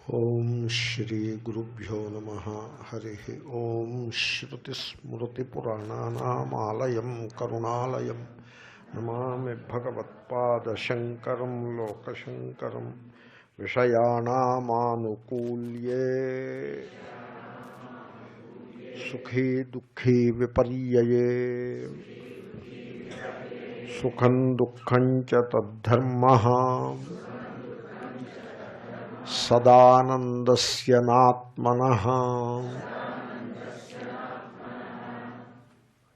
Om Shri Gurubhyo Namaha Harihi Om Shruti Smriti Purananam Alayam Karunalayam Namami Bhagavatpada Shankaram Lokashankaram Vishayanam Anukulye Sukhi Dukhi Viparyaye Sukham Dukkam Cha Tadharmaha Sadanandasya Natmanaha.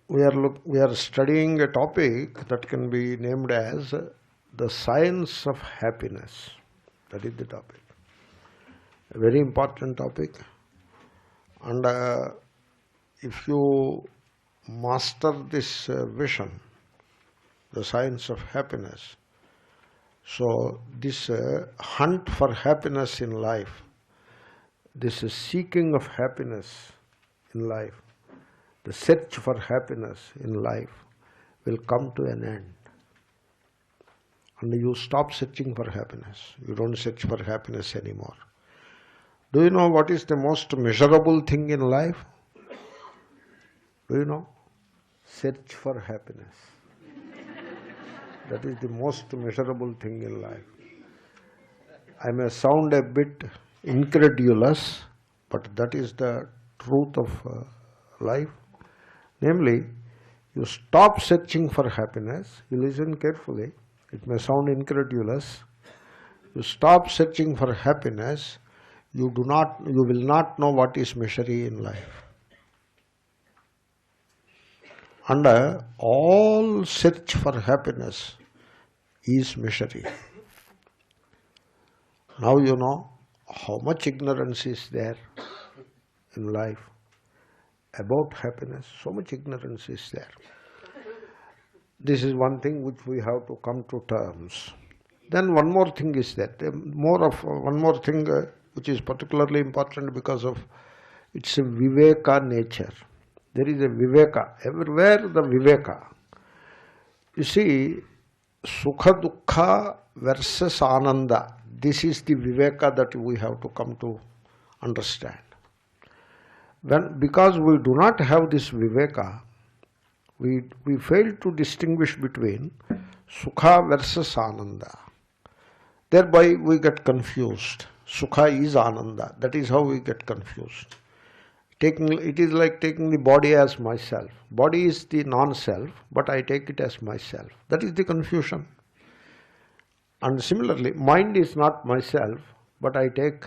We are studying a topic that can be named as the science of happiness. That is the topic. A very important topic. And if you master this vision, the science of happiness, so this hunt for happiness in life, this seeking of happiness in life, the search for happiness in life will come to an end. And you stop searching for happiness. You don't search for happiness anymore. Do you know what is the most miserable thing in life? Do you know? Search for happiness. That is the most miserable thing in life. I may sound a bit incredulous, but that is the truth of life. Namely, you stop searching for happiness. You listen carefully. It may sound incredulous. You stop searching for happiness. You will not know what is misery in life. And all search for happiness is misery. Now you know how much ignorance is there in life about happiness. So much ignorance is there. This is one thing which we have to come to terms. Then one more thing is that one more thing which is particularly important because of its a Viveka nature. There is a Viveka. Everywhere the Viveka. You see, Sukha Dukkha versus Ananda. This is the Viveka that we have to come to understand. Because we do not have this Viveka, we fail to distinguish between Sukha versus Ananda. Thereby we get confused. Sukha is Ananda. That is how we get confused. It is like taking the body as myself. Body is the non-self, but I take it as myself. That is the confusion. And similarly, mind is not myself, but I take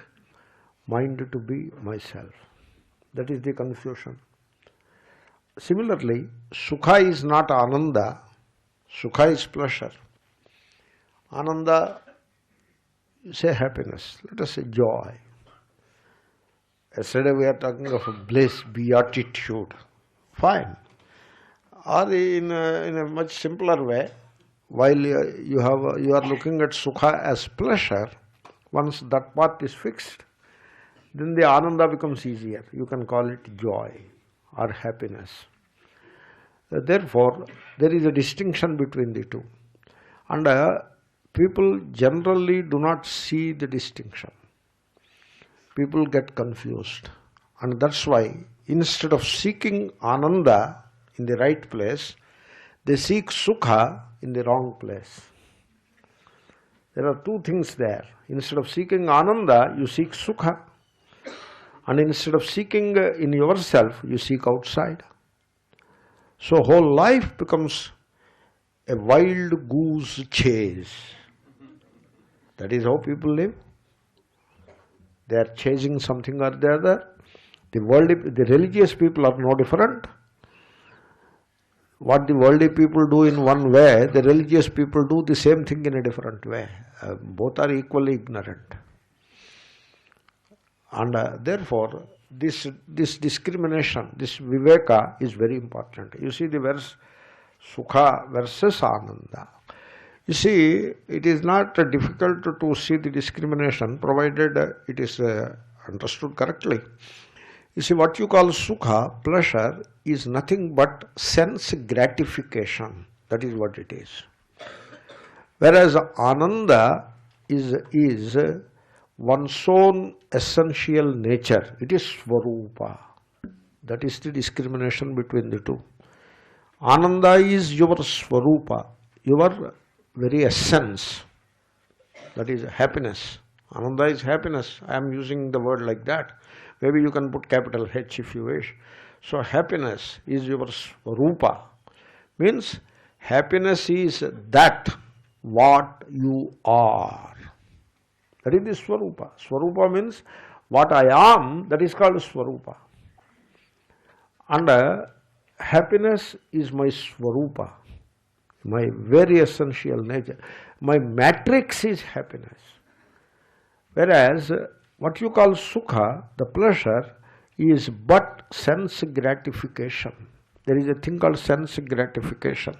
mind to be myself. That is the confusion. Similarly, Sukha is not Ananda. Sukha is pleasure. Ananda, say happiness. Let us say joy. Yesterday we are talking of bliss, beatitude. Fine. Or in a much simpler way, while you are looking at Sukha as pleasure, once that part is fixed, then the Ananda becomes easier. You can call it joy or happiness. Therefore, there is a distinction between the two. And people generally do not see the distinction. People get confused, and that's why instead of seeking Ananda in the right place, they seek Sukha in the wrong place. There are two things there. Instead of seeking Ananda, you seek Sukha, and instead of seeking in yourself, you seek outside. So whole life becomes a wild goose chase. That is how people live. They are chasing something or the other. The religious people are no different. What the worldly people do in one way, the religious people do the same thing in a different way. Both are equally ignorant. And therefore, this discrimination, this Viveka is very important. You see the verse Sukha versus Ananda. You see, it is not difficult to see the discrimination provided it is understood correctly. You see, what you call Sukha, pleasure, is nothing but sense gratification. That is what it is. Whereas Ananda is one's own essential nature. It is Swarupa. That is the discrimination between the two. Ananda is your Swarupa, your very essence. That is happiness. Ananda is happiness. I am using the word like that. Maybe you can put capital H if you wish. So happiness is your Swarupa. Means happiness is that what you are. That is the Swarupa. Swarupa means what I am, that is called Swarupa. And happiness is my Swarupa, my very essential nature. My matrix is happiness. Whereas what you call Sukha, the pleasure, is but sense gratification. There is a thing called sense gratification.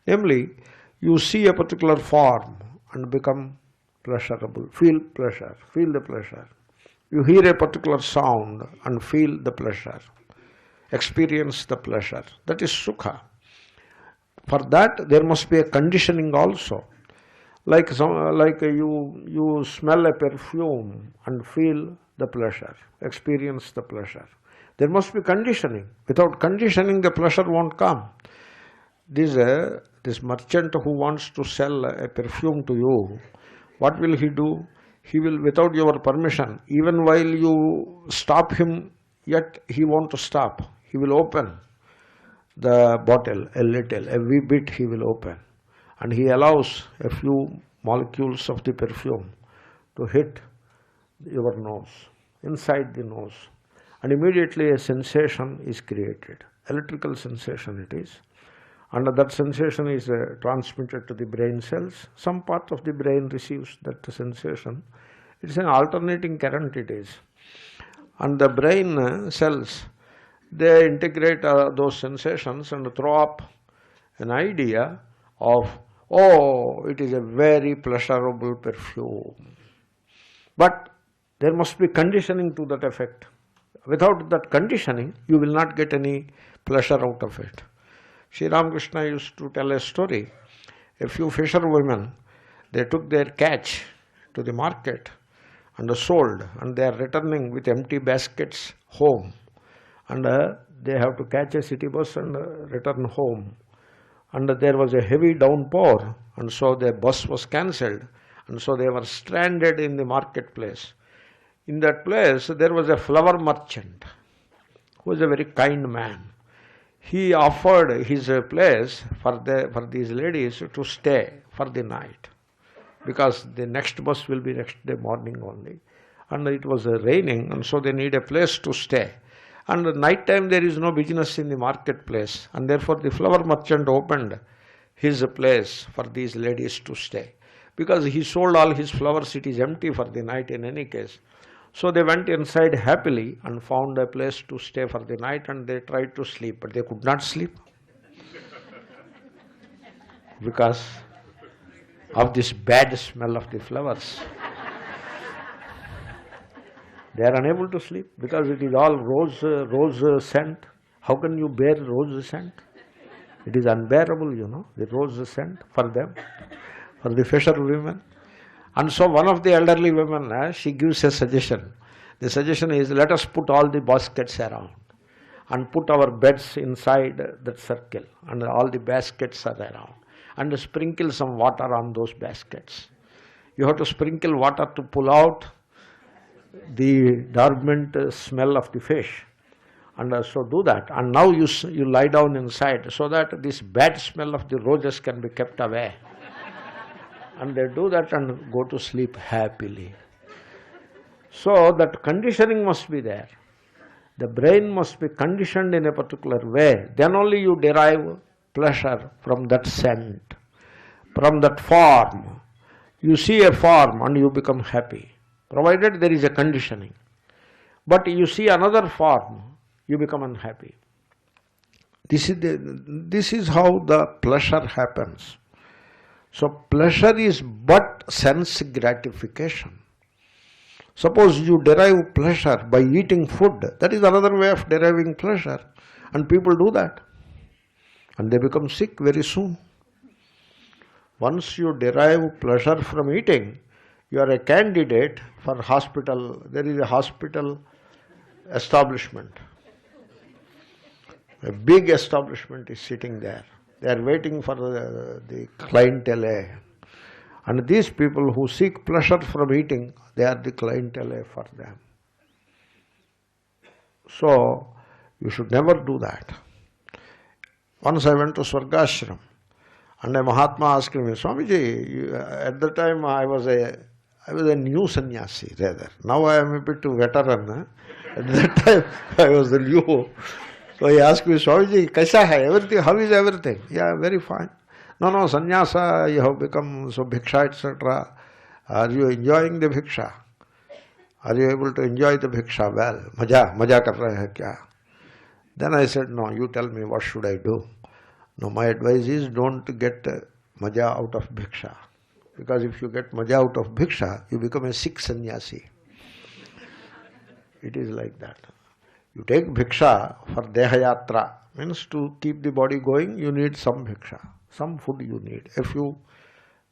Namely, you see a particular form and become pleasurable, feel pleasure, feel the pleasure. You hear a particular sound and feel the pleasure, experience the pleasure. That is Sukha. For that, there must be a conditioning also. Like you smell a perfume and feel the pleasure, experience the pleasure. There must be conditioning. Without conditioning, the pleasure won't come. This merchant who wants to sell a perfume to you, what will he do? He will, without your permission, even while you stop him, yet he won't stop. He will open the bottle a little, a wee bit he will open. And he allows a few molecules of the perfume to hit your nose, inside the nose. And immediately a sensation is created. Electrical sensation it is. And that sensation is transmitted to the brain cells. Some part of the brain receives that sensation. It's an alternating current it is. And the brain cells, they integrate those sensations and throw up an idea of, oh, it is a very pleasurable perfume. But there must be conditioning to that effect. Without that conditioning, you will not get any pleasure out of it. Sri Ramakrishna used to tell a story. A few fisherwomen, they took their catch to the market and sold, and they are returning with empty baskets home. And they have to catch a city bus and return home. And there was a heavy downpour, and so the bus was cancelled, and so they were stranded in the marketplace. In that place, there was a flower merchant who was a very kind man. He offered his place for these ladies to stay for the night, because the next bus will be next day morning only. And it was raining, and so they need a place to stay. And at night time there is no business in the marketplace, and therefore the flower merchant opened his place for these ladies to stay. Because he sold all his flowers, it is empty for the night in any case. So they went inside happily and found a place to stay for the night, and they tried to sleep, but they could not sleep because of this bad smell of the flowers. They are unable to sleep because it is all rose scent. How can you bear rose scent? It is unbearable, the rose scent for them, for the fisherwomen. And so one of the elderly women, she gives a suggestion. The suggestion is, let us put all the baskets around and put our beds inside that circle, and all the baskets are around, and sprinkle some water on those baskets. You have to sprinkle water to pull out the dormant smell of the fish, and so do that. And now you lie down inside so that this bad smell of the roses can be kept away. And they do that and go to sleep happily. So that conditioning must be there. The brain must be conditioned in a particular way. Then only you derive pleasure from that scent, from that form. You see a form and you become happy, provided there is a conditioning. But you see another form, you become unhappy. This is how the pleasure happens. So pleasure is but sense gratification. Suppose you derive pleasure by eating food, that is another way of deriving pleasure. And people do that. And they become sick very soon. Once you derive pleasure from eating, You are a candidate for hospital. There is a hospital establishment. A big establishment is sitting there. They are waiting for the clientele. And these people who seek pleasure from eating, they are the clientele for them. So, you should never do that. Once I went to Swargashram, and a Mahatma asked me, Swamiji, at the time I was a new sannyasi rather. Now I am a bit veteran. At that time I was the new. So he asked me, Swamiji, kaisa hai? Everything, how is everything? Yeah, very fine. No, sannyasa, you have become so bhiksha, etc. Are you enjoying the bhiksha? Are you able to enjoy the bhiksha well? Maja kar rahe hai kya? Then I said, no, you tell me what should I do. No, my advice is don't get maja out of bhiksha. Because if you get maja out of bhiksha, you become a sick sannyasi. It is like that. You take bhiksha for dehayatra, means to keep the body going, you need some bhiksha. Some food you need. A few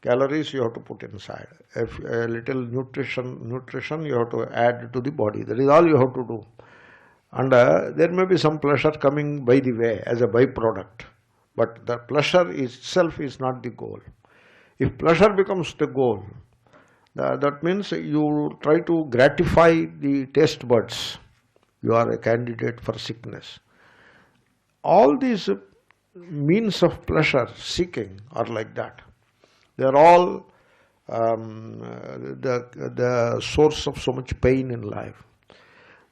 calories you have to put inside. A little nutrition you have to add to the body. That is all you have to do. And there may be some pleasure coming by the way as a byproduct. But the pleasure itself is not the goal. If pleasure becomes the goal, that means you try to gratify the taste buds. You are a candidate for sickness. All these means of pleasure seeking are like that. They are all the source of so much pain in life.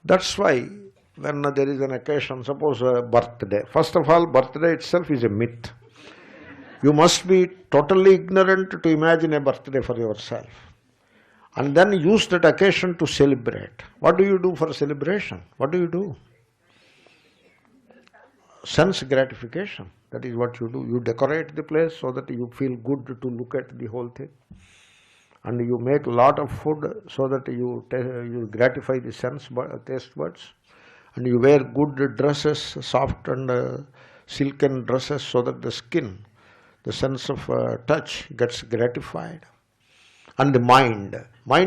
That's why when there is an occasion, suppose a birthday. First of all, birthday itself is a myth. You must be totally ignorant to imagine a birthday for yourself. And then use that occasion to celebrate. What do you do for celebration? What do you do? Sense gratification. That is what you do. You decorate the place so that you feel good to look at the whole thing. And you make a lot of food so that you gratify the taste buds. And you wear good dresses, soft and silken dresses, so that the skin, the sense of touch gets gratified. And the mind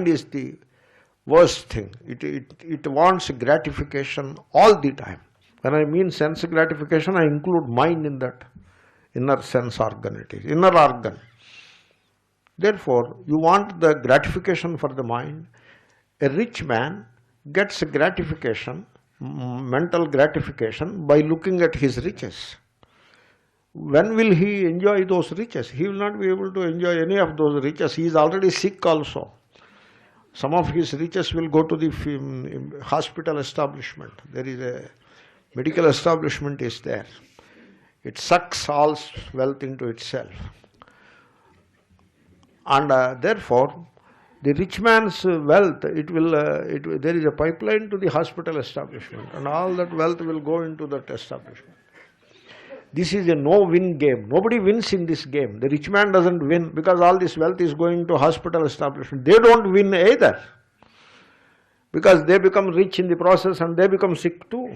is the worst thing. It wants gratification all the time. When I mean sense gratification, I include mind in that. Inner sense organ it is, inner organ. Therefore, you want the gratification for the mind. A rich man gets gratification, mental gratification, by looking at his riches. When will he enjoy those riches? He will not be able to enjoy any of those riches. He is already sick also. Some of his riches will go to the hospital establishment. There is a medical establishment is there. It sucks all wealth into itself. And therefore, the rich man's wealth, there is a pipeline to the hospital establishment, and all that wealth will go into that establishment. This is a no-win game. Nobody wins in this game. The rich man doesn't win because all this wealth is going to hospital establishment. They don't win either because they become rich in the process and they become sick too.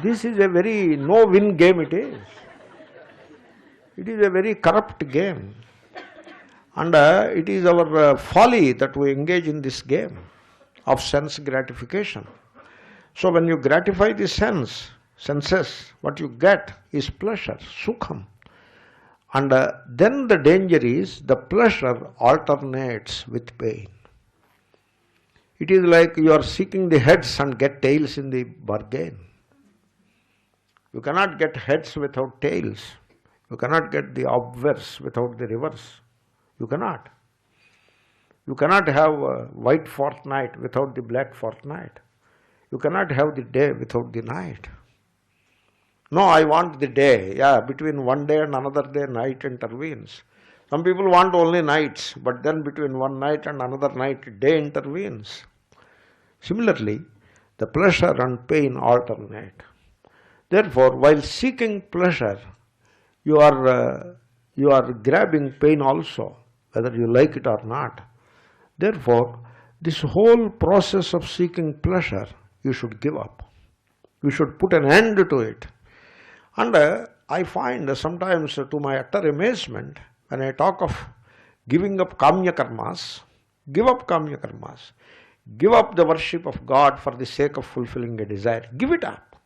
This is a very no-win game it is. It is a very corrupt game. And it is our folly that we engage in this game of sense gratification. So when you gratify the senses, what you get is pleasure, sukham. And then the danger is the pleasure alternates with pain. It is like you are seeking the heads and get tails in the bargain. You cannot get heads without tails. You cannot get the obverse without the reverse. You cannot. You cannot have a white fortnight without the black fortnight. You cannot have the day without the night. No, I want the day. Yeah, between one day and another day, night intervenes. Some people want only nights, but then between one night and another night, day intervenes. Similarly, the pleasure and pain alternate. Therefore, while seeking pleasure, you are grabbing pain also, whether you like it or not. Therefore, this whole process of seeking pleasure, you should give up. You should put an end to it. And I find sometimes, to my utter amazement, when I talk of Giving up kamya karmas, give up kamya karmas. Give up the worship of God for the sake of fulfilling a desire. Give it up.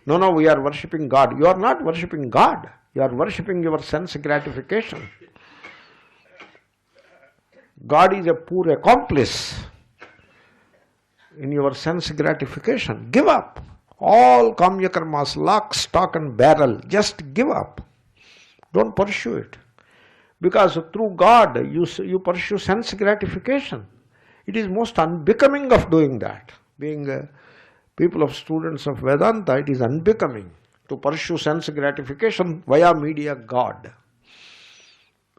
No, we are worshipping God. You are not worshipping God. You are worshipping your sense gratification. God is a poor accomplice in your sense gratification. Give up. All kamya karmas, lock, stock and barrel. Just give up. Don't pursue it. Because through God you pursue sense gratification. It is most unbecoming of doing that. Being people of students of Vedanta, it is unbecoming to pursue sense gratification via media God.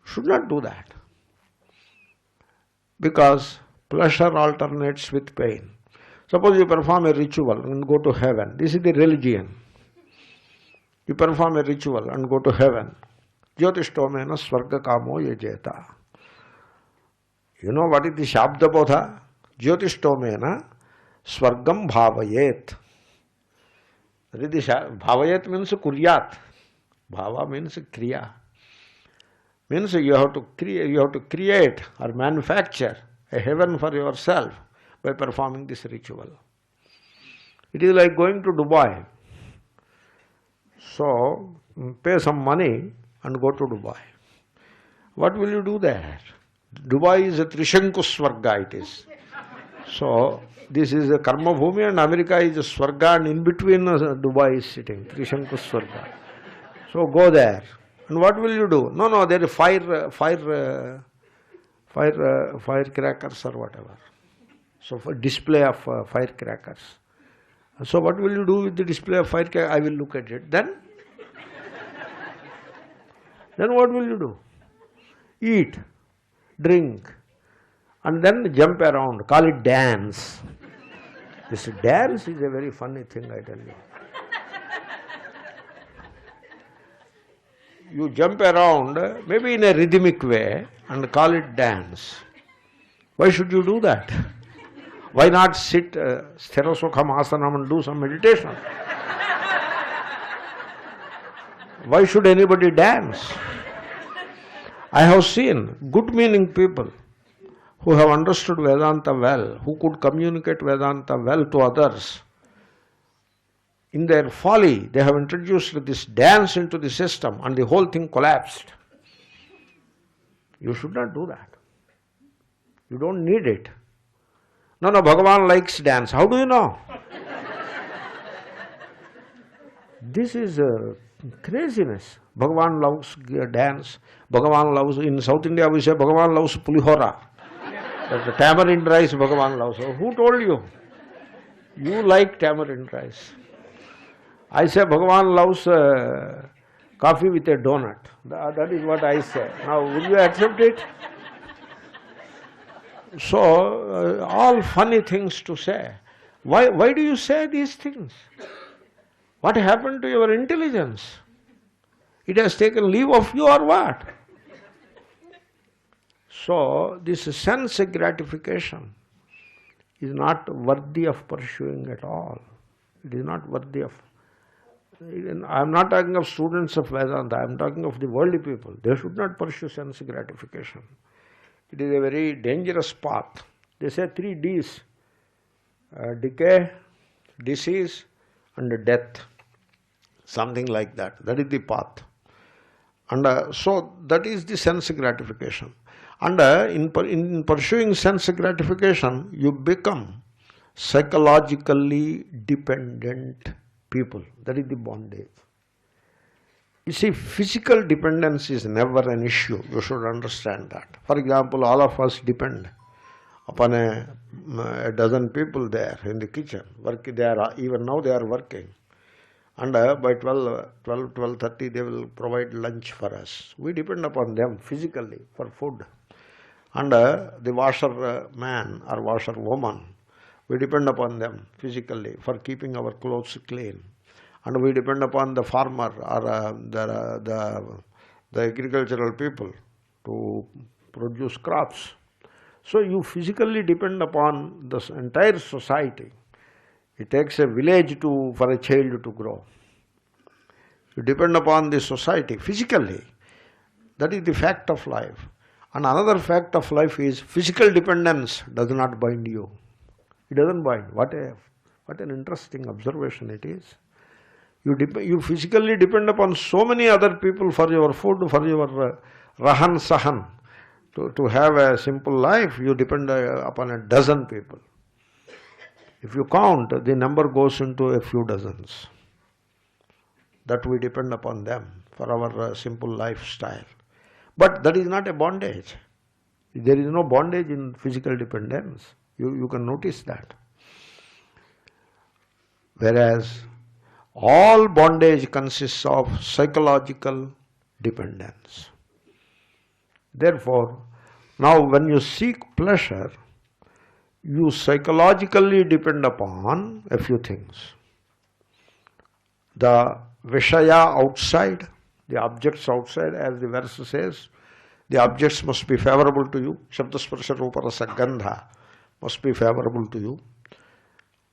Should not do that. Because pleasure alternates with pain. Suppose you perform a ritual and go to heaven. This is the religion. You perform a ritual and go to heaven. Jyotishtomena swarga kamo yajeta. You know what is the Shabda Bodha? Jyotishtomena swargam bhavayet. Bhavayet means kuryat. Bhava means kriya. Means you have to create or manufacture a heaven for yourself by performing this ritual. It is like going to Dubai. So, pay some money and go to Dubai. What will you do there? Dubai is a Trishanku Swarga, it is. So, this is a Karma Bhumi and America is a Swarga, and in between Dubai is sitting, Trishanku Swarga. So, go there. And what will you do? No, there is firecrackers or whatever. So, for display of firecrackers. So, what will you do with the display of firecrackers? I will look at it. Then what will you do? Eat, drink, and then jump around. Call it dance. This dance is a very funny thing, I tell you. You jump around, maybe in a rhythmic way, and call it dance. Why should you do that? Why not sit Sthirasokham asanam and do some meditation? Why should anybody dance? I have seen good-meaning people who have understood Vedanta well, who could communicate Vedanta well to others. In their folly, they have introduced this dance into the system and the whole thing collapsed. You should not do that. You don't need it. No, Bhagavan likes dance. How do you know? This is craziness. Bhagavan loves dance. Bhagavan loves, in South India we say Bhagavan loves pulihora. That's the tamarind rice Bhagavan loves. So who told you? You like tamarind rice. I say Bhagavan loves coffee with a donut. That is what I say. Now, will you accept it? So, all funny things to say. Why do you say these things? What happened to your intelligence? It has taken leave of you or what? So, this sense gratification is not worthy of pursuing at all. It is not worthy of... I am not talking of students of Vedanta, I am talking of the worldly people. They should not pursue sense gratification. It is a very dangerous path. They say 3 Ds, decay, disease and death. Something like that. That is the path. And so that is the sense gratification. And in pursuing sense gratification, you become psychologically dependent people. That is the bondage. You see, physical dependence is never an issue. You should understand that. For example, all of us depend upon a dozen people there in the kitchen. Even now they are working. And by 12:30 they will provide lunch for us. We depend upon them physically for food. And the washer man or washer woman, we depend upon them physically for keeping our clothes clean. And we depend upon the farmer or the agricultural people to produce crops. So you physically depend upon the entire society. It takes a village for a child to grow. You depend upon the society physically. That is the fact of life. And another fact of life is physical dependence does not bind you. It doesn't bind. What an interesting observation it is. You physically depend upon so many other people for your food, for your rahan sahan. To have a simple life, you depend upon a dozen people. If you count, the number goes into a few dozens. That we depend upon them for our simple lifestyle. But that is not a bondage. There is no bondage in physical dependence. You can notice that. Whereas all bondage consists of psychological dependence. Therefore, now when you seek pleasure, you psychologically depend upon a few things. The Vishaya outside, the objects outside, as the verse says, the objects must be favorable to you. Shabda Sparsha Rupa Rasa Gandha must be favorable to you.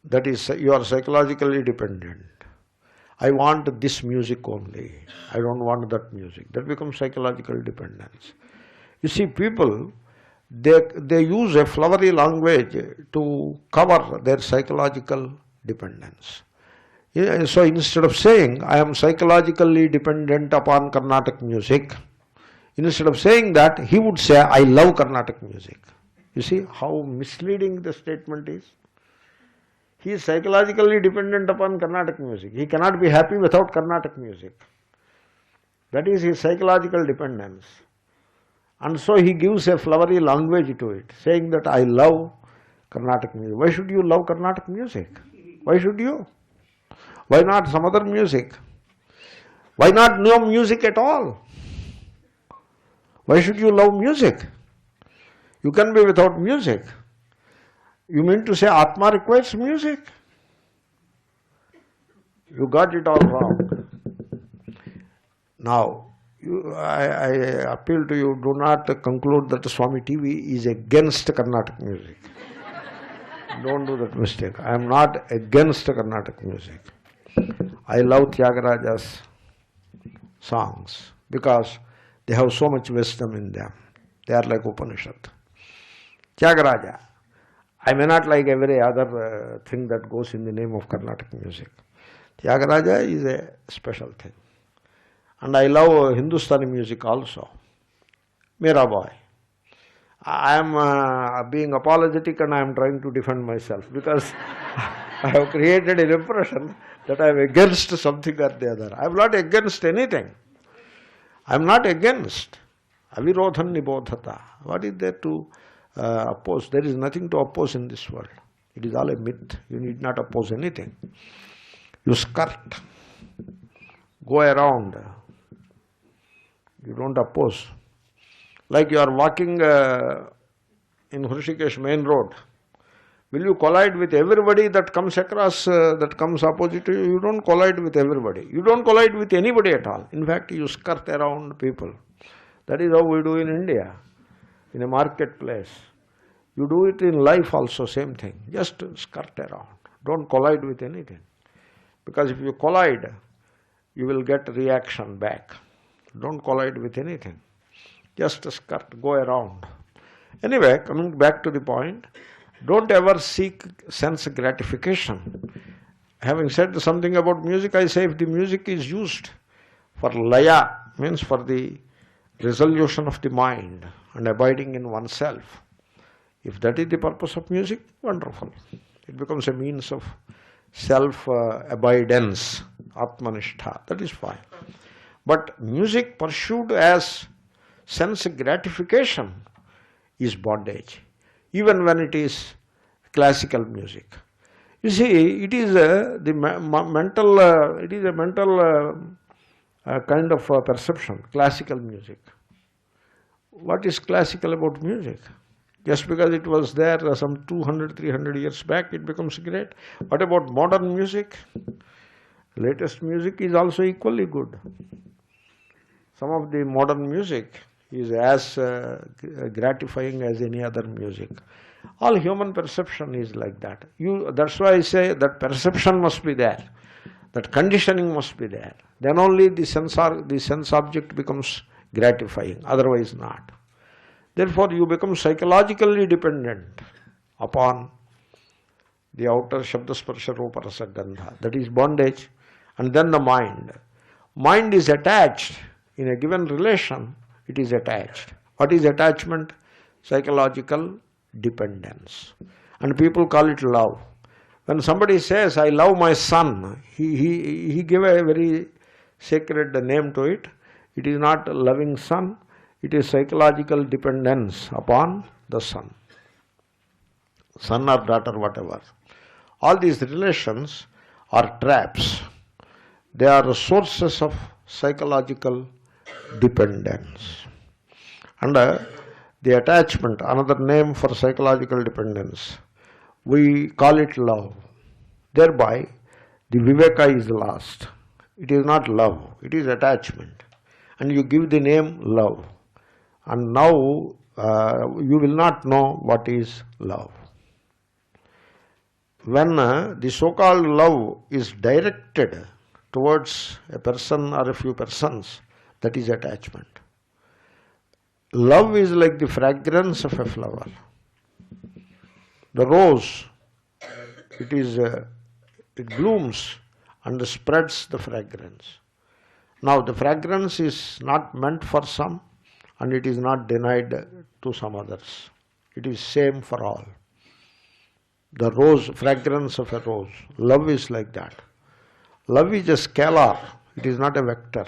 That is, you are psychologically dependent. I want this music only. I don't want that music. That becomes psychological dependence. You see, people, they use a flowery language to cover their psychological dependence. So instead of saying, I am psychologically dependent upon Carnatic music, instead of saying that, he would say, I love Carnatic music. You see how misleading the statement is? He is psychologically dependent upon Carnatic music. He cannot be happy without Carnatic music. That is his psychological dependence. And so he gives a flowery language to it, saying that I love Carnatic music. Why should you love Carnatic music? Why should you? Why not some other music? Why not no music at all? Why should you love music? You can be without music. You mean to say Atma requires music? You got it all wrong. Now, I appeal to you, do not conclude that Swami TV is against Carnatic music. Don't do that mistake. I am not against Carnatic music. I love Tyagaraja's songs because they have so much wisdom in them. They are like Upanishad. Tyagaraja. I may not like every other thing that goes in the name of Carnatic music. Tyagaraja is a special thing. And I love Hindustani music also. Mirabai. I am being apologetic and I am trying to defend myself because I have created an impression that I am against something or the other. I am not against anything. I am not against. Avirodhan nibodhata. What is there to oppose? There is nothing to oppose in this world. It is all a myth. You need not oppose anything. You skirt. Go around. You don't oppose. Like you are walking in Rishikesh main road. Will you collide with everybody that comes across, that comes opposite to you? You don't collide with everybody. You don't collide with anybody at all. In fact, you skirt around people. That is how we do in India, in a marketplace. You do it in life also, same thing. Just skirt around. Don't collide with anything. Because if you collide, you will get reaction back. Don't collide with anything. Just skirt, go around. Anyway, coming back to the point, don't ever seek sense gratification. Having said something about music, I say if the music is used for laya, means for the resolution of the mind and abiding in oneself, if that is the purpose of music, wonderful. It becomes a means of self-abidance, atmanishtha, that is fine. But music pursued as sense gratification is bondage, even when it is classical music. You see, it is a mental kind of perception, classical music. What is classical about music? Just because it was there some 200, 300 years back, it becomes great. What about modern music? Latest music is also equally good. Some of the modern music is as gratifying as any other music. All human perception is like that. That's why I say that perception must be there. That conditioning must be there. Then only the sense object becomes gratifying, otherwise not. Therefore, you become psychologically dependent upon the outer Shabda Sparsha Rupa Rasa Gandha. That is bondage. And then the mind. Mind is attached. In a given relation, it is attached. What is attachment? Psychological dependence. And people call it love. When somebody says, I love my son, he gave a very sacred name to it. It is not a loving son, it is psychological dependence upon the son. Son or daughter, whatever. All these relations are traps. They are sources of psychological dependence. And the attachment, another name for psychological dependence, we call it love. Thereby, the viveka is lost. It is not love, it is attachment. And you give the name love. And now you will not know what is love. When the so-called love is directed towards a person or a few persons, that is attachment. Love is like the fragrance of a flower. The rose, it blooms and spreads the fragrance. Now the fragrance is not meant for some and it is not denied to some others. It is same for all. The rose, fragrance of a rose. Love is like that. Love is a scalar. It is not a vector.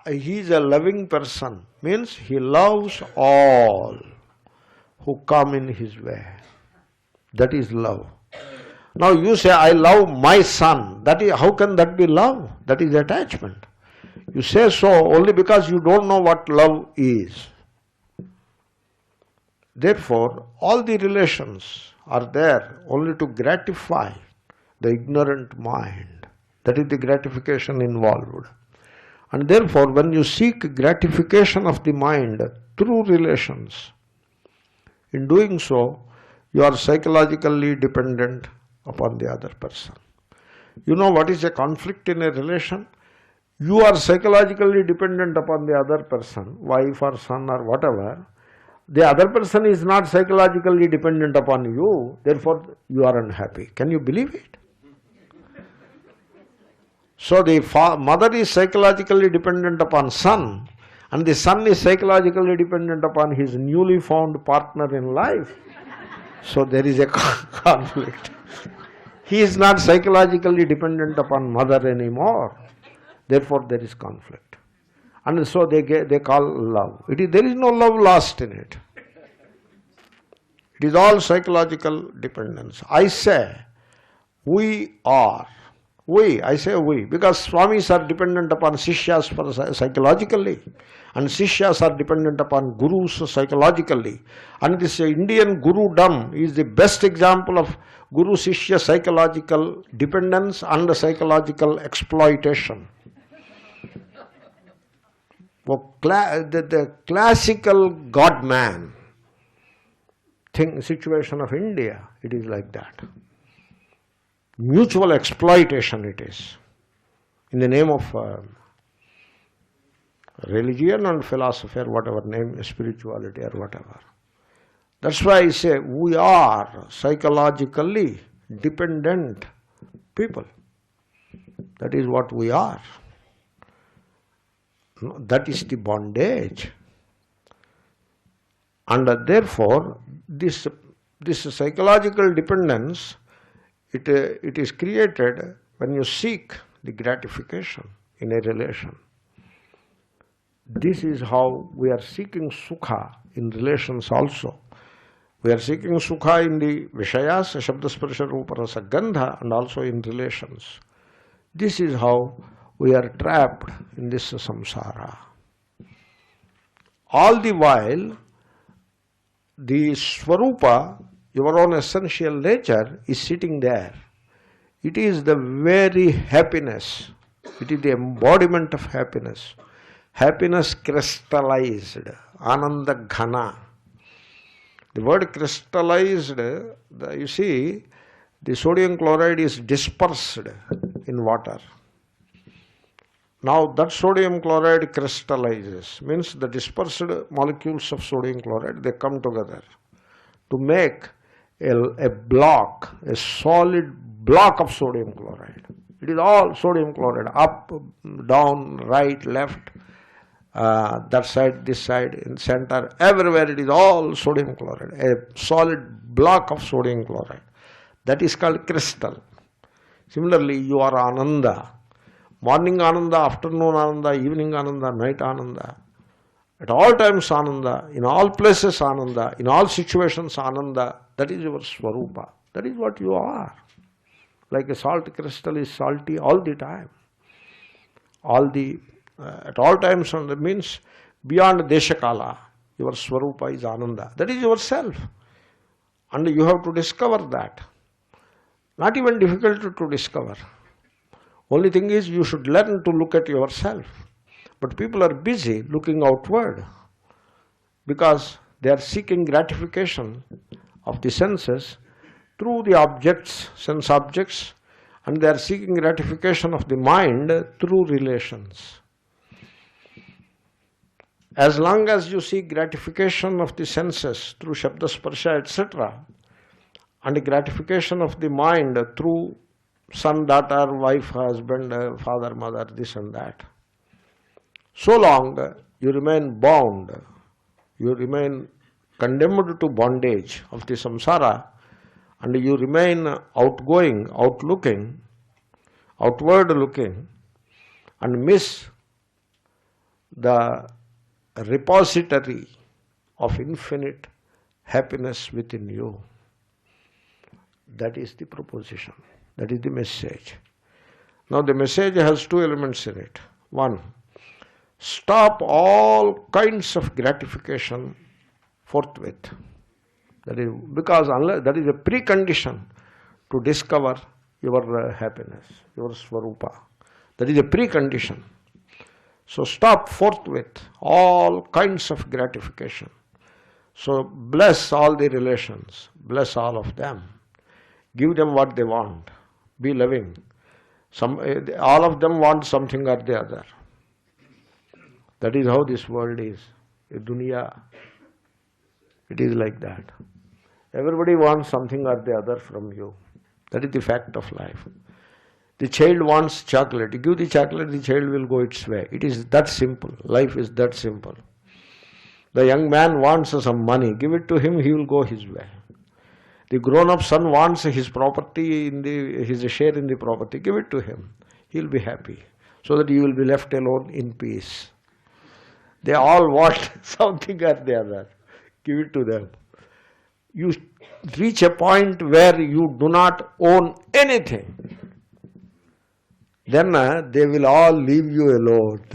He is a loving person. Means he loves all who come in his way. That is love. Now you say, I love my son. That is, how can that be love? That is attachment. You say so only because you don't know what love is. Therefore, all the relations are there only to gratify the ignorant mind. That is the gratification involved. And therefore, when you seek gratification of the mind through relations, in doing so, you are psychologically dependent upon the other person. You know what is a conflict in a relation? You are psychologically dependent upon the other person, wife or son or whatever. The other person is not psychologically dependent upon you, therefore you are unhappy. Can you believe it? So the mother is psychologically dependent upon son, and the son is psychologically dependent upon his newly found partner in life. So there is a conflict. He is not psychologically dependent upon mother anymore. Therefore there is conflict. And so they call love. There is no love lost in it. It is all psychological dependence. I say, we are. I say we, because Swamis are dependent upon Sishyas psychologically, and Sishyas are dependent upon Gurus psychologically. And this Indian Gurudom is the best example of Guru-Sishya psychological dependence and psychological exploitation. The classical God-man situation of India, it is like that. Mutual exploitation it is, in the name of religion and philosophy or whatever name, spirituality or whatever. That's why I say we are psychologically dependent people. That is what we are. That is the bondage. And therefore, this psychological dependence, it is created when you seek the gratification in a relation. This is how we are seeking sukha in relations also. We are seeking sukha in the Vishayas, Shabda Sparsha Rupa Rasa Gandha, and also in relations. This is how we are trapped in this samsara. All the while, the Swarupa, your own essential nature, is sitting there. It is the very happiness. It is the embodiment of happiness. Happiness crystallized, ananda ghana. The word crystallized, you see, the sodium chloride is dispersed in water. Now that sodium chloride crystallizes, means the dispersed molecules of sodium chloride, they come together to make a block, a solid block of sodium chloride. It is all sodium chloride, up, down, right, left, that side, this side, in center, everywhere it is all sodium chloride, a solid block of sodium chloride. That is called crystal. Similarly, you are Ananda. Morning Ananda, afternoon Ananda, evening Ananda, night Ananda. At all times Ananda, in all places Ananda, in all situations Ananda. That is your Swarupa. That is what you are. Like a salt crystal is salty all the time. At all times, means beyond Deshakala, your Swarupa is Ananda. That is yourself. And you have to discover that. Not even difficult to discover. Only thing is you should learn to look at yourself. But people are busy looking outward because they are seeking gratification of the senses through the objects, sense objects, and they are seeking gratification of the mind through relations. As long as you seek gratification of the senses through Shabda Sparsha, etc., and gratification of the mind through son, daughter, wife, husband, father, mother, this and that, so long you remain bound, you remain condemned to bondage of the samsara, and you remain outgoing, outlooking, outward looking, and miss the repository of infinite happiness within you. That is the proposition. That is the message. Now the message has two elements in it. One, stop all kinds of gratification forthwith. That is because that is a precondition to discover your happiness, your Swarupa. That is a precondition. So stop forthwith all kinds of gratification. So bless all the relations, bless all of them. Give them what they want. Be loving. All of them want something or the other. That is how this world is. A dunya. It is like that. Everybody wants something or the other from you. That is the fact of life. The child wants chocolate. You give the chocolate, the child will go its way. It is that simple. Life is that simple. The young man wants some money. Give it to him, he will go his way. The grown-up son wants his property, his share in the property. Give it to him. He will be happy. So that you will be left alone in peace. They all want something or the other. Give it to them. You reach a point where you do not own anything. Then they will all leave you alone.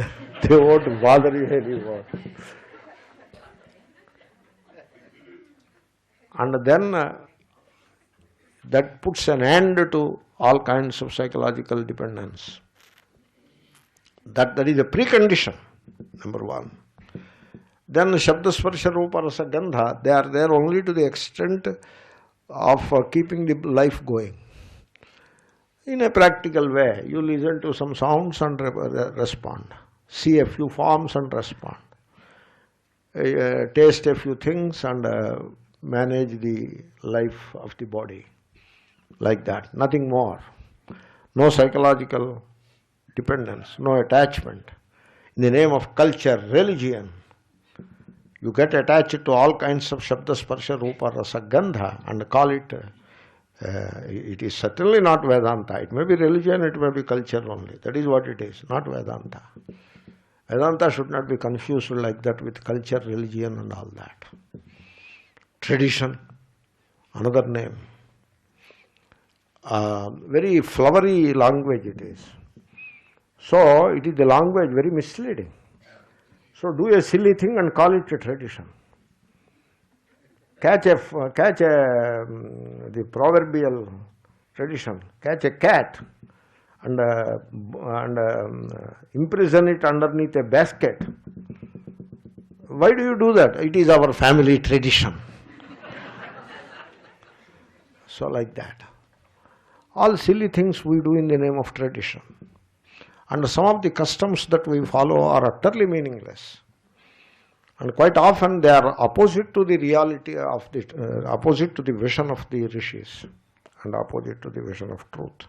They won't bother you anymore. And then that puts an end to all kinds of psychological dependence. That is a precondition, number one. Then Shabda Sparsha Rupa Rasa Gandha, they are there only to the extent of keeping the life going. In a practical way, you listen to some sounds and respond. See a few forms and respond. Taste a few things and manage the life of the body. Like that, nothing more. No psychological dependence, no attachment. In the name of culture, religion, you get attached to all kinds of Shabda Sparsha Rupa Rasa Gandha and call it, it is certainly not Vedanta. It may be religion, it may be culture only. That is what it is, not Vedanta. Vedanta should not be confused like that with culture, religion and all that. Tradition, another name. Very flowery language it is. So it is the language very misleading. So do a silly thing and call it a tradition. Catch the proverbial tradition. Catch a cat and imprison it underneath a basket. Why do you do that? It is our family tradition. So like that. All silly things we do in the name of tradition. And some of the customs that we follow are utterly meaningless. And quite often they are opposite to the reality of the, opposite to the vision of the rishis and opposite to the vision of truth.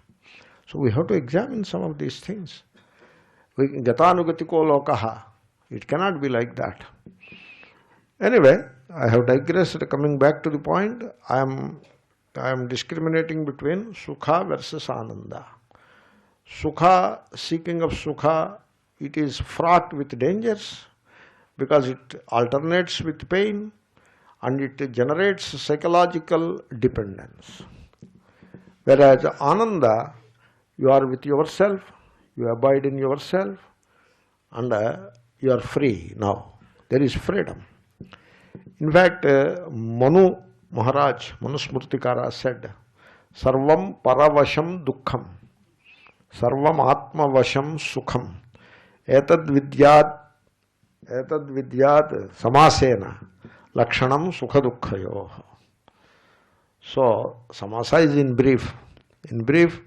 So we have to examine some of these things. Gatanugatiko lokaha. It cannot be like that. Anyway, I have digressed. Coming back to the point, I am discriminating between sukha versus ananda. Sukha, seeking of sukha, it is fraught with dangers because it alternates with pain and it generates psychological dependence. Whereas ananda, you are with yourself, you abide in yourself, and you are free now. There is freedom. In fact, Manu Maharaj, Manusmurtikara said, Sarvam paravasham dukkham, sarvam atmavasham sukham, etad vidyat samasena, lakshanam sukha dukkhayo. So, samasa is in brief. In brief,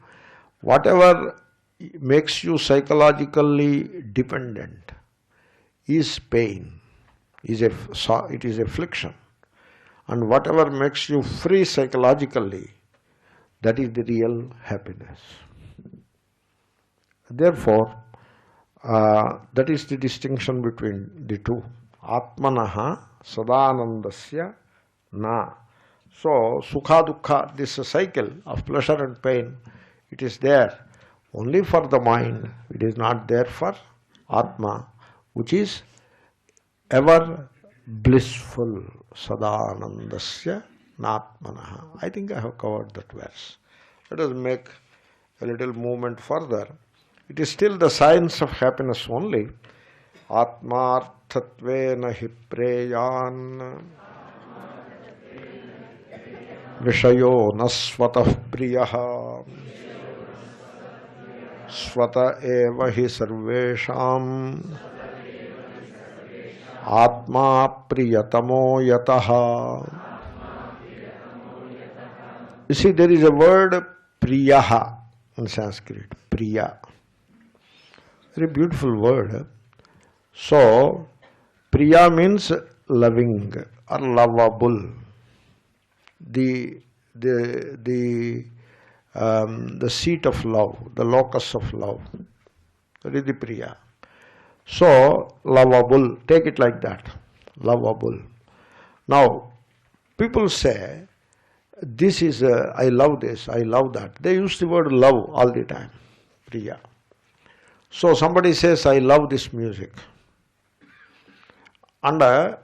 whatever makes you psychologically dependent is pain, it is affliction. And whatever makes you free psychologically, that is the real happiness. Therefore, that is the distinction between the two. Atmanaha sadanandasya na. So, sukha dukkha, this cycle of pleasure and pain, it is there only for the mind. It is not there for Atma, which is ever blissful. Sadanandasya natmanaha. I think I have covered that verse. Let us make a little movement further. It is still the science of happiness only. Atmarthatvena hi preyan vishayo nasvatah priyaha svata eva hi sarvesham atma priyatamo yataha. You see, there is a word priyaha in Sanskrit. Priya. Very beautiful word. So, priya means loving or lovable. The seat of love, the locus of love. That is the priya. So, lovable, take it like that, lovable. Now, people say, this is, I love this, I love that. They use the word love all the time, priya. So, somebody says, I love this music. And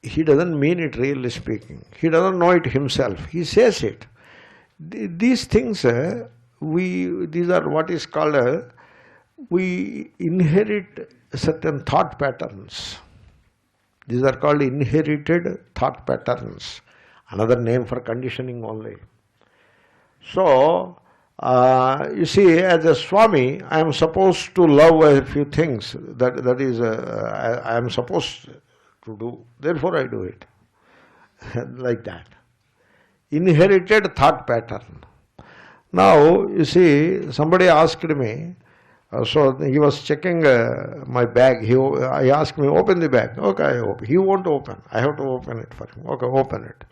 he doesn't mean it really speaking. He doesn't know it himself. He says it. These things, these are what is called, we inherit certain thought patterns. These are called inherited thought patterns. Another name for conditioning only. So, you see, as a Swami, I am supposed to love a few things. That is, I am supposed to do. Therefore, I do it. Like that. Inherited thought pattern. Now, you see, somebody asked me, so he was checking my bag. I asked me, open the bag. Okay, I open. He won't open. I have to open it for him. Okay, open it.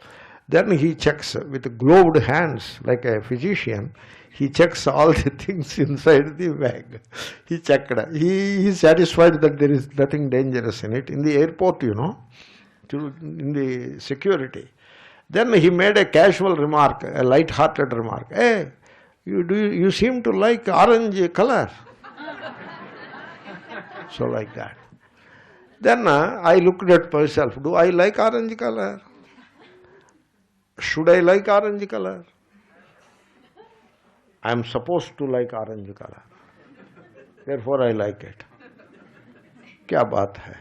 Then he checks with gloved hands, like a physician. He checks all the things inside the bag. He checked. He is satisfied that there is nothing dangerous in it. In the airport, you know, in the security. Then he made a casual remark, a light-hearted remark. Hey, you seem to like orange color. So like that. Then I looked at myself. Do I like orange color? Should I like orange color? I am supposed to like orange color. Therefore I like it. Kya baat hai?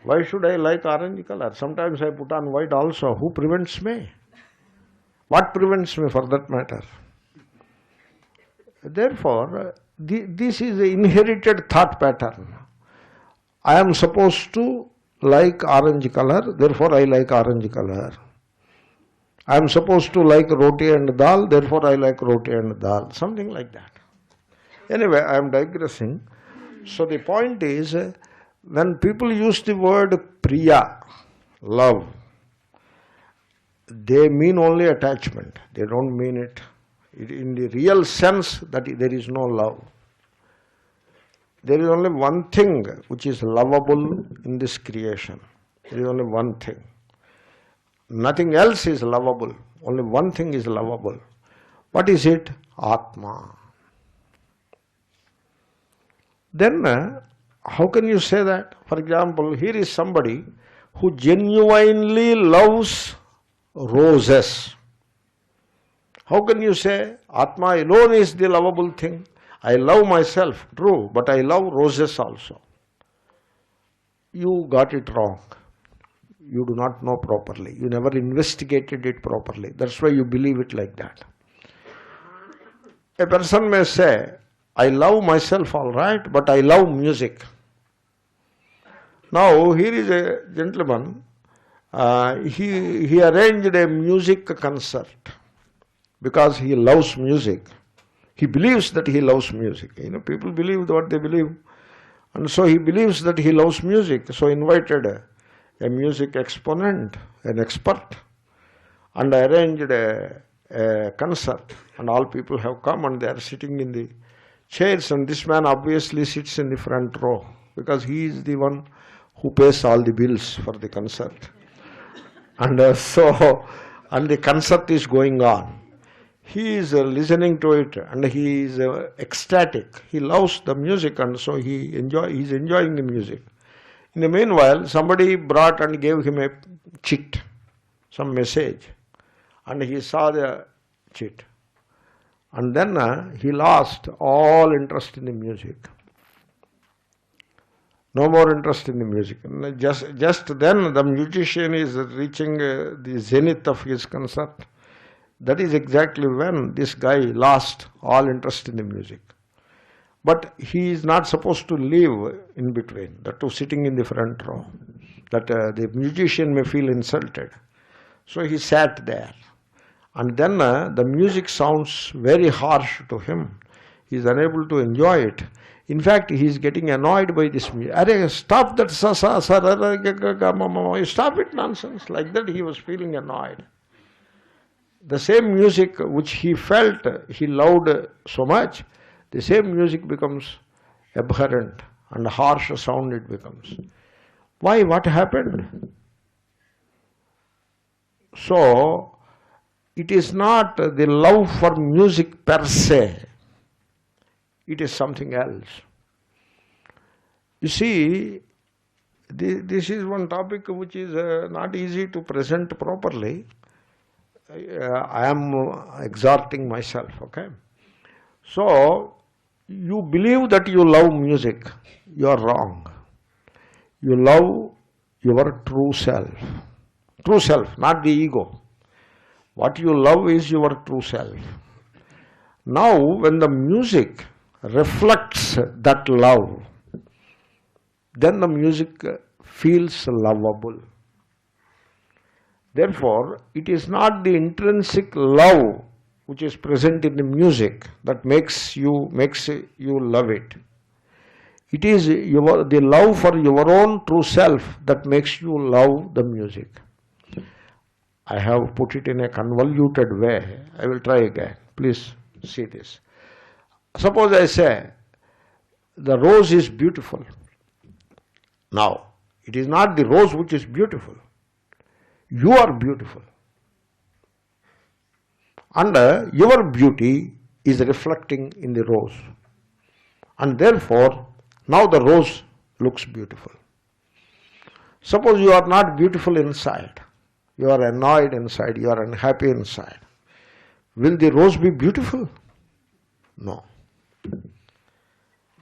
Why should I like orange color? Sometimes I put on white also. Who prevents me? What prevents me for that matter? Therefore, this is an inherited thought pattern. I am supposed to like orange color, therefore I like orange color. I am supposed to like roti and dal, therefore I like roti and dal. Something like that. Anyway, I am digressing. So the point is, when people use the word priya, love, they mean only attachment. They don't mean it in the real sense that there is no love. There is only one thing which is lovable in this creation. There is only one thing. Nothing else is lovable. Only one thing is lovable. What is it? Atma. Then, how can you say that? For example, here is somebody who genuinely loves roses. How can you say Atma alone is the lovable thing? I love myself, true, but I love roses also. You got it wrong. You do not know properly. You never investigated it properly. That's why you believe it like that. A person may say, I love myself all right, but I love music. Now, here is a gentleman, he arranged a music concert because he loves music. He believes that he loves music. You know, people believe what they believe. And so he believes that he loves music. So invited a music exponent, an expert, and arranged a concert. And all people have come and they are sitting in the chairs, and this man obviously sits in the front row because he is the one who pays all the bills for the concert. And and the concert is going on. He is listening to it and he is ecstatic. He loves the music and so he is enjoying the music. In the meanwhile, somebody brought and gave him a chit, some message, and he saw the chit. And then he lost all interest in the music. No more interest in the music. And just then the musician is reaching the zenith of his concert. That is exactly when this guy lost all interest in the music. But he is not supposed to live in between, that to sitting in the front row, that the musician may feel insulted. So he sat there. And then the music sounds very harsh to him. He is unable to enjoy it. In fact, he is getting annoyed by this music. Arey, stop that, stop it nonsense. Like that he was feeling annoyed. The same music which he felt he loved so much, the same music becomes abhorrent and harsh sound it becomes. Why? What happened? So, it is not the love for music per se. It is something else. You see, this is one topic which is not easy to present properly. I am exhorting myself, okay? So, you believe that you love music. You are wrong. You love your true self. True self, not the ego. What you love is your true self. Now, when the music reflects that love, then the music feels lovable. Therefore, it is not the intrinsic love which is present in the music that makes you love it. It is the love for your own true self that makes you love the music. I have put it in a convoluted way. I will try again. Please see this. Suppose I say, the rose is beautiful. Now, it is not the rose which is beautiful. You are beautiful. And your beauty is reflecting in the rose. And therefore, now the rose looks beautiful. Suppose you are not beautiful inside. You are annoyed inside. You are unhappy inside. Will the rose be beautiful? No.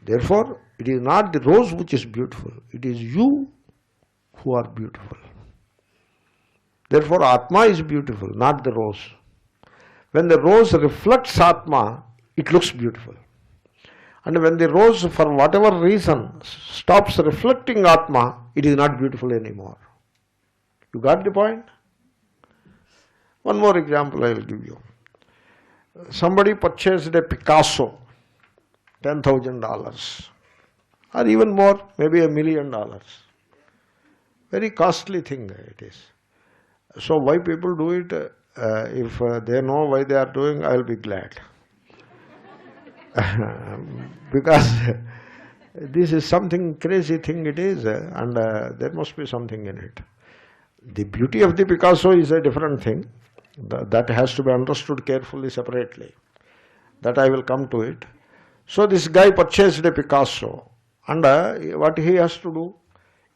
Therefore, it is not the rose which is beautiful. It is you who are beautiful. Therefore, Atma is beautiful, not the rose. When the rose reflects Atma, it looks beautiful. And when the rose, for whatever reason, stops reflecting Atma, it is not beautiful anymore. You got the point? One more example I will give you. Somebody purchased a Picasso $10,000 or even more, maybe $1 million. Very costly thing it is. So why people do it? If they know why they are doing, I will be glad. Because this is something crazy thing it is, and there must be something in it. The beauty of the Picasso is a different thing. That has to be understood carefully separately. That I will come to it. So this guy purchased a Picasso, and what he has to do?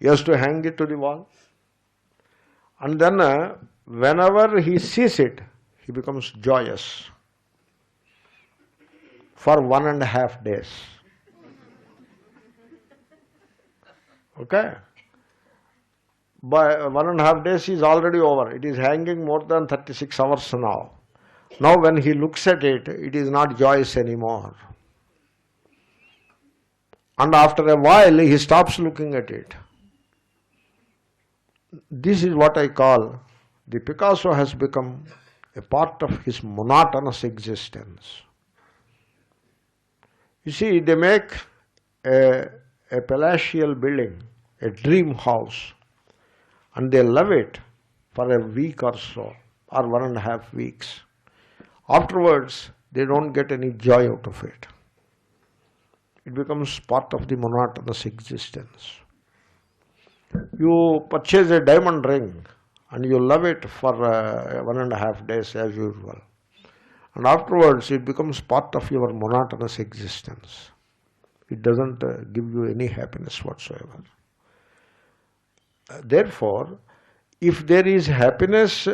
He has to hang it to the wall. And then whenever he sees it, he becomes joyous for 1.5 days. Okay? By 1.5 days is already over. It is hanging more than 36 hours now. Now when he looks at it, it is not joyous anymore. And after a while, he stops looking at it. This is what I call, the Picasso has become a part of his monotonous existence. You see, they make a palatial building, a dream house, and they love it for a week or so, or 1.5 weeks. Afterwards, they don't get any joy out of it. It becomes part of the monotonous existence. You purchase a diamond ring and you love it for 1.5 days as usual. And afterwards, it becomes part of your monotonous existence. It doesn't give you any happiness whatsoever. Therefore, if there is happiness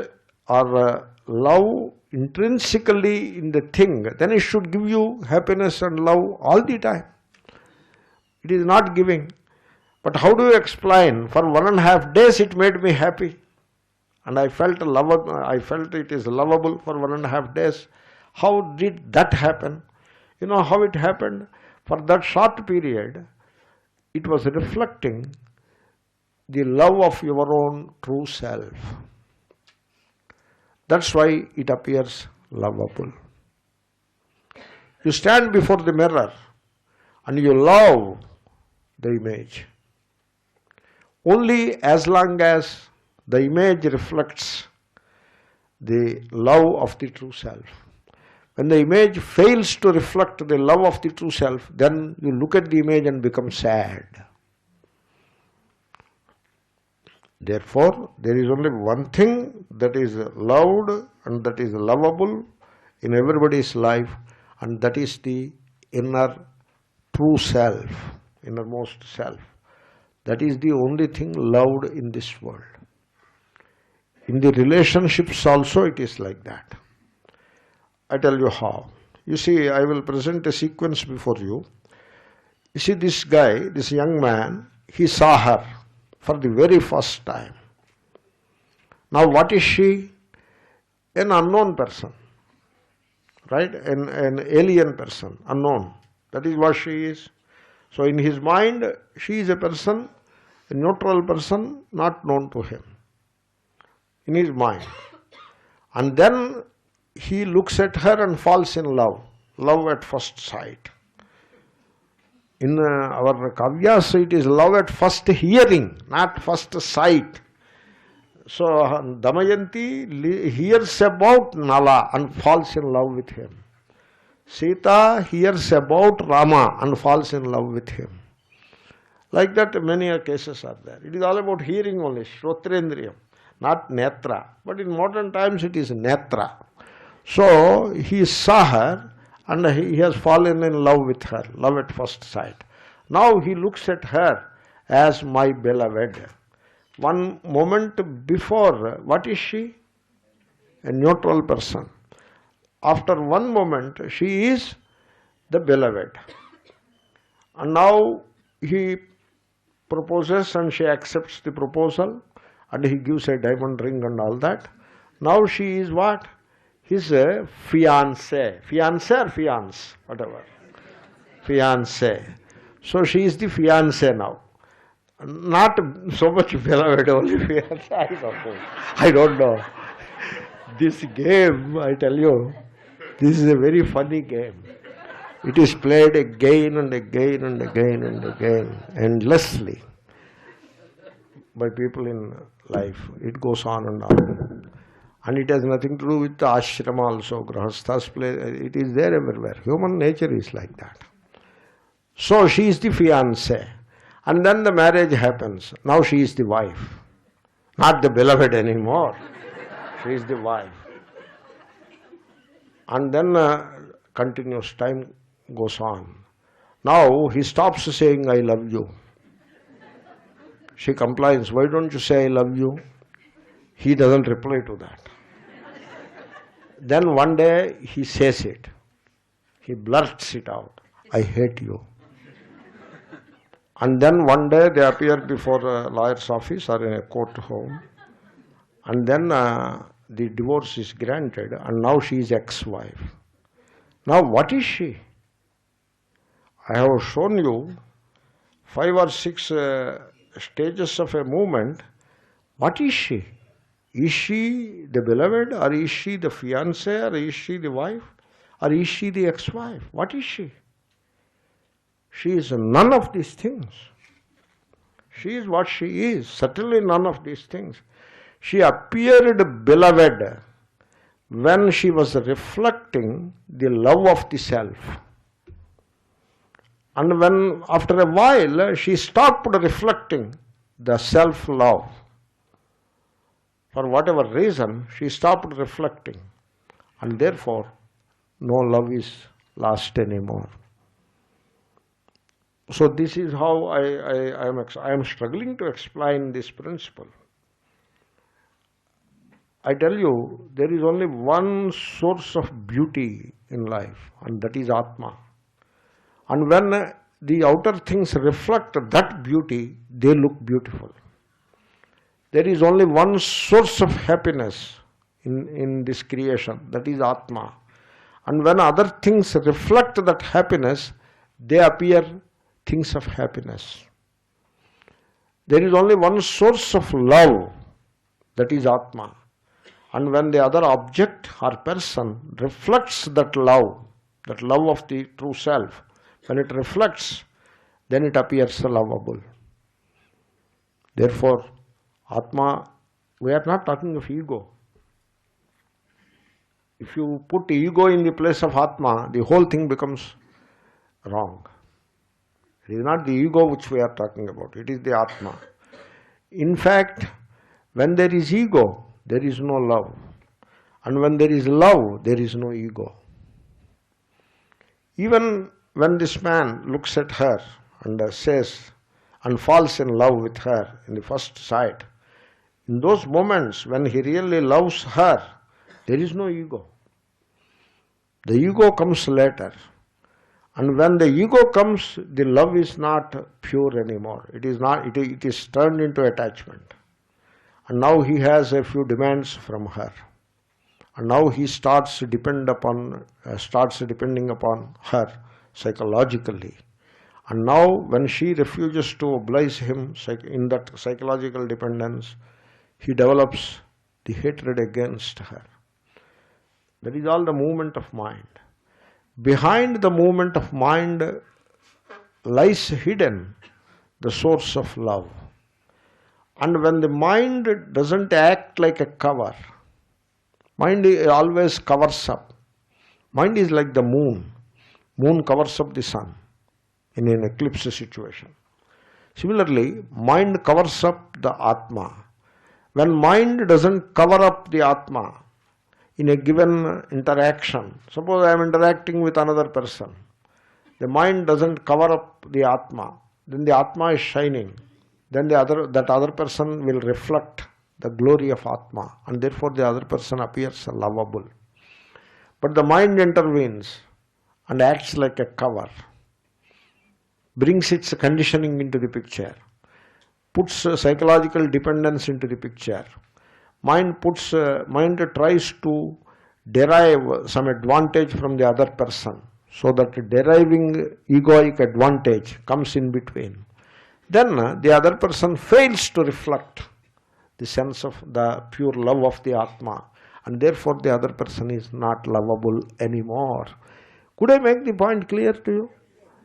or love intrinsically in the thing, then it should give you happiness and love all the time. It is not giving. But how do you explain? For 1.5 days it made me happy. And I felt it is lovable for 1.5 days. How did that happen? You know how it happened? For that short period, it was reflecting the love of your own true self. That's why it appears lovable. You stand before the mirror and you love the image. Only as long as the image reflects the love of the true self. When the image fails to reflect the love of the true self, then you look at the image and become sad. Therefore, there is only one thing that is loved and that is lovable in everybody's life, and that is the inner true self, innermost self. That is the only thing loved in this world. In the relationships also it is like that. I tell you how. You see, I will present a sequence before you. You see, this guy, this young man, he saw her for the very first time. Now what is she? An unknown person. Right? An alien person, unknown. That is what she is. So in his mind, she is a person, a neutral person, not known to him. In his mind. And then he looks at her and falls in love. Love at first sight. In our Kavyas, it is love at first hearing, not first sight. So Damayanti hears about Nala and falls in love with him. Sita hears about Rama and falls in love with him. Like that, many cases are there. It is all about hearing only, Shrotrendriyam, not Netra. But in modern times, it is Netra. So he saw her and he has fallen in love with her, love at first sight. Now he looks at her as my beloved. One moment before, what is she? A neutral person. After one moment, she is the beloved. And now he proposes and she accepts the proposal and he gives a diamond ring and all that. Now she is what? His fiancé. Fiancé or fiance? Whatever. Fiancé. So she is the fiancé now. Not so much beloved, only fiancé. I don't know. This game, I tell you, this is a very funny game. It is played again and again and again and again, endlessly, by people in life. It goes on and on. And it has nothing to do with the ashrama also. Grahasthas play, it is there everywhere. Human nature is like that. So she is the fiancée. And then the marriage happens. Now she is the wife. Not the beloved anymore. She is the wife. And then continuous time goes on. Now he stops saying, I love you. She complains, why don't you say I love you? He doesn't reply to that. Then one day he says it. He blurts it out. I hate you. And then one day they appear before a lawyer's office or in a court home. And then the divorce is granted, and now she is ex-wife. Now what is she? I have shown you 5 or 6 stages of a movement. What is she? Is she the beloved, or is she the fiancée, or is she the wife, or is she the ex-wife? What is she? She is none of these things. She is what she is, certainly none of these things. She appeared beloved when she was reflecting the love of the self. And when after a while she stopped reflecting the self-love. For whatever reason, she stopped reflecting, and therefore no love is lost anymore. So this is how I am struggling to explain this principle. I tell you, there is only one source of beauty in life, and that is Atma. And when the outer things reflect that beauty, they look beautiful. There is only one source of happiness in this creation, that is Atma. And when other things reflect that happiness, they appear things of happiness. There is only one source of love, that is Atma. And when the other object or person reflects that love of the true self, when it reflects, then it appears lovable. Therefore, Atma, we are not talking of ego. If you put ego in the place of Atma, the whole thing becomes wrong. It is not the ego which we are talking about, it is the Atma. In fact, when there is ego, there is no love. And when there is love, there is no ego. Even when this man looks at her and says and falls in love with her in the first sight, in those moments when he really loves her, there is no ego. The ego comes later. And when the ego comes, the love is not pure anymore. It is turned into attachment. And now he has a few demands from her. And now he starts depending upon her psychologically. And now when she refuses to oblige him in that psychological dependence, he develops the hatred against her. That is all the movement of mind. Behind the movement of mind lies hidden the source of love. And when the mind doesn't act like a cover, mind always covers up. Mind is like the moon. Moon covers up the sun in an eclipse situation. Similarly, mind covers up the Atma. When mind doesn't cover up the Atma in a given interaction, suppose I am interacting with another person, the mind doesn't cover up the Atma, then the Atma is shining. Then that other person will reflect the glory of Atma, and therefore the other person appears lovable. But the mind intervenes and acts like a cover, brings its conditioning into the picture, puts psychological dependence into the picture. Mind tries to derive some advantage from the other person, so that deriving egoic advantage comes in between. Then the other person fails to reflect the sense of the pure love of the Atma, and therefore the other person is not lovable anymore. Could I make the point clear to you?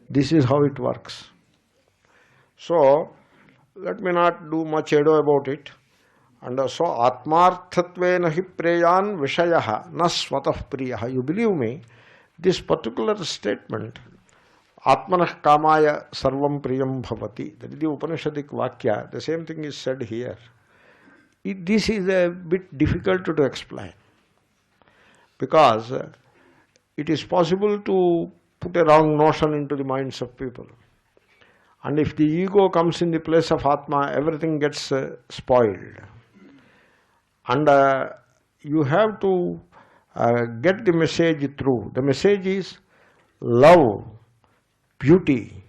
This is how it works. So, let me not do much ado about it. And so, atmarthatvena hi preyan vishayaha na swatah priyaha. You believe me, this particular statement, atmanah kamaya sarvam priyam bhavati, that is the Upanishadic Vakya, the same thing is said here. This is a bit difficult to explain, because it is possible to put a wrong notion into the minds of people. And if the ego comes in the place of Atma, everything gets spoiled. And you have to get the message through. The message is love, beauty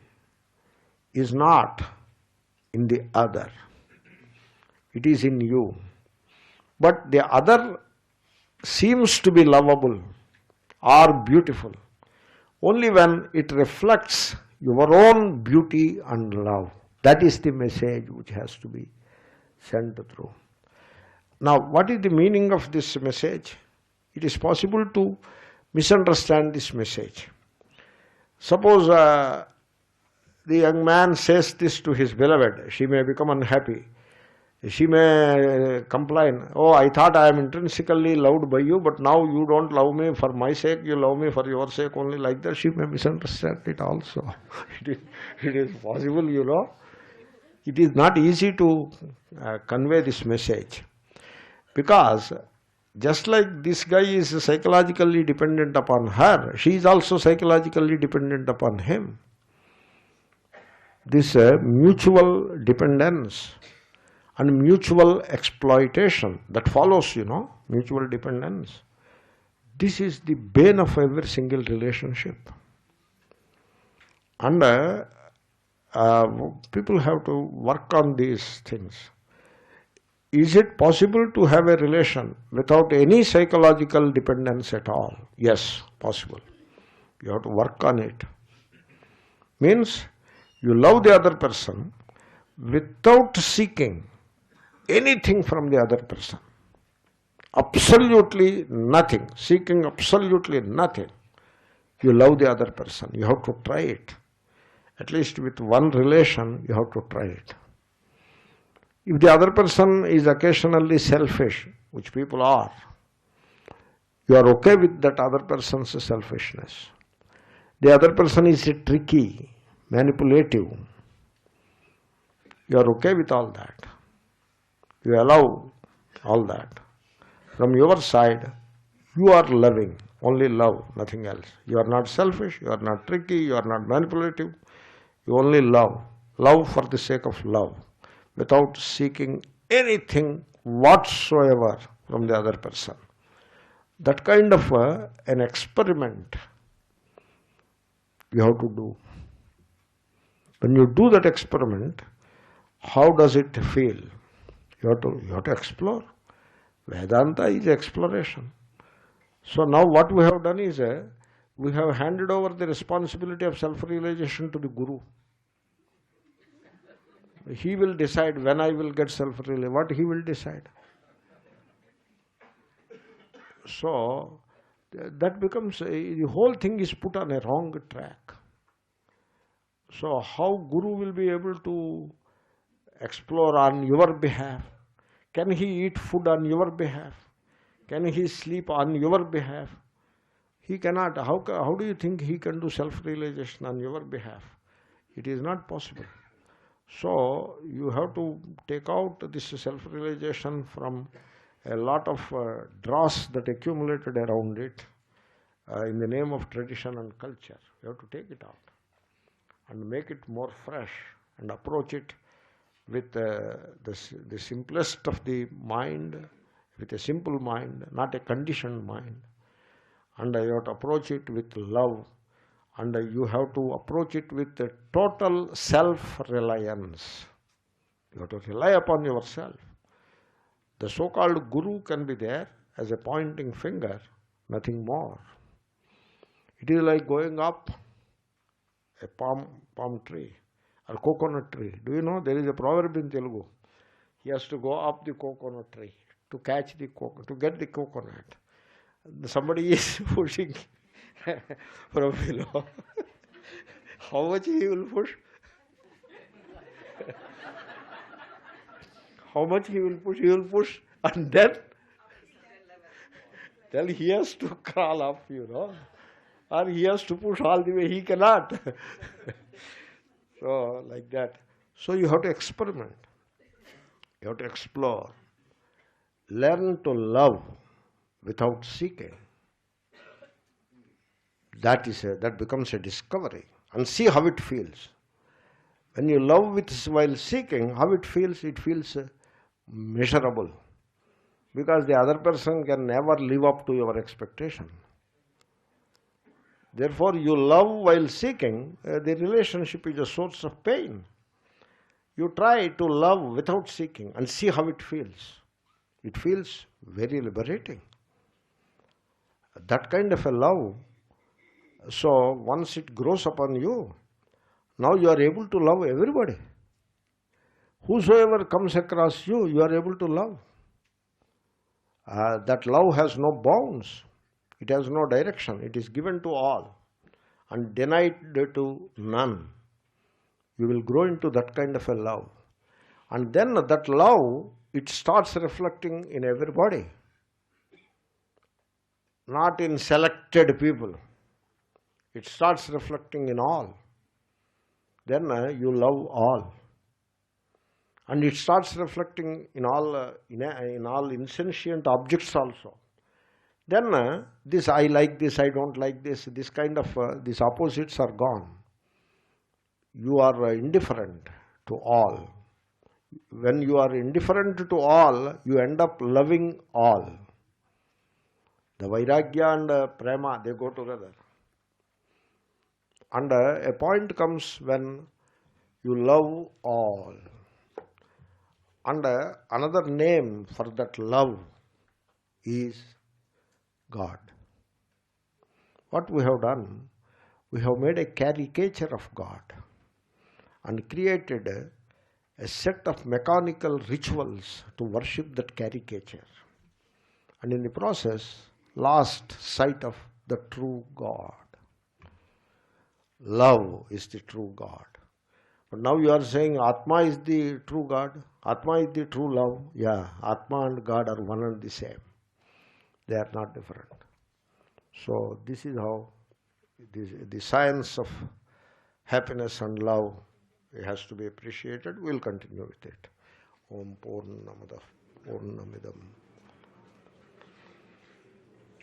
is not in the other. It is in you. But the other seems to be lovable or beautiful only when it reflects your own beauty and love. That is the message which has to be sent through. Now, what is the meaning of this message? It is possible to misunderstand this message. Suppose the young man says this to his beloved, she may become unhappy. She may complain, oh, I thought I am intrinsically loved by you, but now you don't love me for my sake, you love me for your sake only, like that. She may misunderstand it also. It is possible, you know. It is not easy to convey this message. Because just like this guy is psychologically dependent upon her, she is also psychologically dependent upon him. This mutual dependence and mutual exploitation that follows, you know, mutual dependence. This is the bane of every single relationship. And people have to work on these things. Is it possible to have a relation without any psychological dependence at all? Yes, possible. You have to work on it. Means you love the other person without seeking anything from the other person. Absolutely nothing. Seeking absolutely nothing. You love the other person. You have to try it. At least with one relation, you have to try it. If the other person is occasionally selfish, which people are, you are okay with that other person's selfishness. The other person is tricky, manipulative. You are okay with all that. You allow all that. From your side, you are loving, only love, nothing else. You are not selfish, you are not tricky, you are not manipulative. You only love. Love for the sake of love, without seeking anything whatsoever from the other person. That kind of an experiment you have to do. When you do that experiment, how does it feel? You have to explore. Vedanta is exploration. So now what we have done is, we have handed over the responsibility of self-realization to the Guru. He will decide when I will get self-realization. What he will decide? So that becomes, the whole thing is put on a wrong track. So how Guru will be able to explore on your behalf? Can he eat food on your behalf? Can he sleep on your behalf? He cannot. How do you think he can do self-realization on your behalf? It is not possible. So you have to take out this self-realization from a lot of dross that accumulated around it in the name of tradition and culture. You have to take it out and make it more fresh and approach it with the simplest of the mind, with a simple mind, not a conditioned mind. And you have to approach it with love, and you have to approach it with a total self-reliance. You have to rely upon yourself. The so-called Guru can be there as a pointing finger, nothing more. It is like going up a palm tree or coconut tree. Do you know there is a proverb in Telugu? He has to go up the coconut tree to catch the to get the coconut. Somebody is pushing from below. How much he will push? How much he will push? He will push, and then he has to crawl up, or he has to push all the way. He cannot. So, like that. So, you have to experiment. You have to explore. Learn to love without seeking. That becomes a discovery. And see how it feels. When you love while seeking, how it feels measurable. Because the other person can never live up to your expectation. Therefore, you love while seeking, the relationship is a source of pain. You try to love without seeking and see how it feels. It feels very liberating. That kind of a love, so once it grows upon you, now you are able to love everybody. Whosoever comes across you, you are able to love. That love has no bounds. It has no direction. It is given to all and denied to none. You will grow into that kind of a love. And then that love, it starts reflecting in everybody. Not in selected people. It starts reflecting in all. Then you love all. And it starts reflecting in all insentient objects also. Then this I like this, I don't like this kind of, these opposites are gone. You are indifferent to all. When you are indifferent to all, you end up loving all. The Vairagya and Prema, they go together. And a point comes when you love all. And another name for that love is God. What we have done, we have made a caricature of God and created a set of mechanical rituals to worship that caricature. And in the process, lost sight of the true God. Love is the true God. But now you are saying Atma is the true God. Atma is the true love. Yeah, Atma and God are one and the same. They are not different. So this is how the science of happiness and love has to be appreciated. We will continue with it. Om Purnamada Purnamidam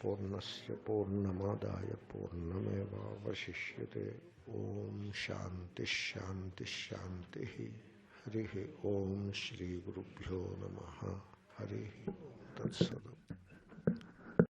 Purnasya Purnamadaya Purnameva Vashishyate. Om Shanti Shanti Shanti. Harihi Om Shri Gurubhyo Namaha. Harihi Tat Sat.